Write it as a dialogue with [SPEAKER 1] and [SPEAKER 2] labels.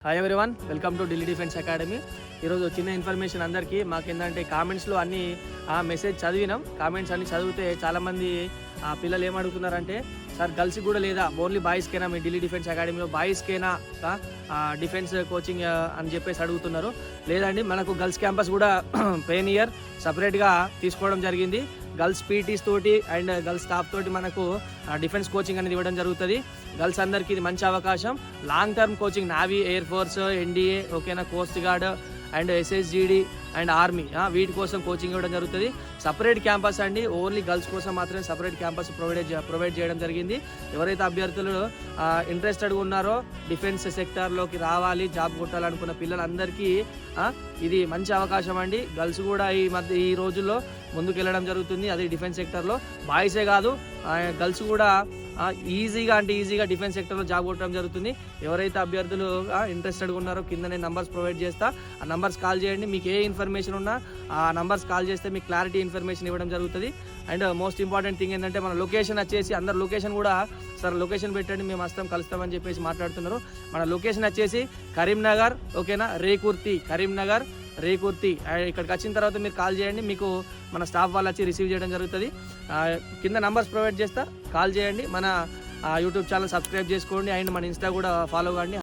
[SPEAKER 1] Hi everyone, welcome to Delhi defence academy. ఈరోజు చిన్న information అందరికీ. మాకేంటంటే కామెంట్స్లో అన్ని మెసేజ్ చదివినాం. కామెంట్స్ అన్ని చదివితే చాలామంది పిల్లలు ఏమడుగుతున్నారంటే, సార్ గర్ల్స్కి కూడా లేదా, ఓన్లీ బాయ్స్కేనా మీ ఢిల్లీ డిఫెన్స్ అకాడమీలో, బాయ్స్కేనా డిఫెన్స్ కోచింగ్ అని చెప్పేసి అడుగుతున్నారు. లేదండి, మనకు గర్ల్స్ క్యాంపస్ కూడా పెయిన్ ఇయర్ సపరేట్గా తీసుకోవడం జరిగింది. గర్ల్స్ పీటీస్ తోటి అండ్ గర్ల్స్ స్టాఫ్ తోటి మనకు డిఫెన్స్ కోచింగ్ అనేది ఇవ్వడం జరుగుతుంది. గర్ల్స్ అందరికీ ఇది మంచి అవకాశం. Long term coaching navy, air force, NDA, ఓకేనా, కోస్ట్ గార్డ్ అండ్ ఎస్ఎస్జిడి అండ్ ఆర్మీ, వీటి కోసం కోచింగ్ ఇవ్వడం జరుగుతుంది. సపరేట్ క్యాంపస్ అండి, ఓన్లీ గర్ల్స్ కోసం మాత్రమే సపరేట్ క్యాంపస్ ప్రొవైడ్ చేయడం జరిగింది. ఎవరైతే అభ్యర్థులు ఇంట్రెస్టెడ్గా ఉన్నారో, డిఫెన్స్ సెక్టార్లోకి రావాలి, జాబ్ కొట్టాలనుకున్న పిల్లలందరికీ ఇది మంచి అవకాశం అండి. గర్ల్స్ కూడా ఈ రోజుల్లో ముందుకు వెళ్ళడం జరుగుతుంది. అది డిఫెన్స్ సెక్టర్లో బాయ్సే కాదు, గర్ల్స్ కూడా ఈజీగా డిఫెన్స్ సెక్టర్లో జాబ్ కొట్టడం జరుగుతుంది. ఎవరైతే అభ్యర్థులు ఇంట్రెస్టెడ్గా ఉన్నారో కింద నేను నంబర్స్ ప్రొవైడ్ చేస్తా, ఆ నంబర్స్ కాల్ చేయండి. మీకు ఏ ఇన్ఫర్మేషన్ ఉన్నా ఆ నంబర్స్ కాల్ చేస్తే మీకు క్లారిటీ ఇన్ఫర్మేషన్ ఇవ్వడం జరుగుతుంది. అండ్ మోస్ట్ ఇంపార్టెంట్ థింగ్ ఏంటంటే, మన లొకేషన్ వచ్చేసి, అందరు లొకేషన్ కూడా సార్ లొకేషన్ పెట్టండి, మేము కలుస్తామని చెప్పేసి మాట్లాడుతున్నారు. మన లొకేషన్ వచ్చేసి కరీంనగర్, ఓకేనా, కరీంనగర్ రేకుర్తి. ఇక్కడికి వచ్చిన తర్వాత మీరు కాల్ చేయండి, మీకు మన స్టాఫ్ వాళ్ళు వచ్చి రిసీవ్ చేయడం జరుగుతుంది. కింద నంబర్స్ ప్రొవైడ్ చేస్తా, కాల్ చేయండి. మన యూట్యూబ్ ఛానల్ సబ్స్క్రైబ్ చేసుకోండి అండ్ మన ఇన్స్టా కూడా ఫాలో కాండి.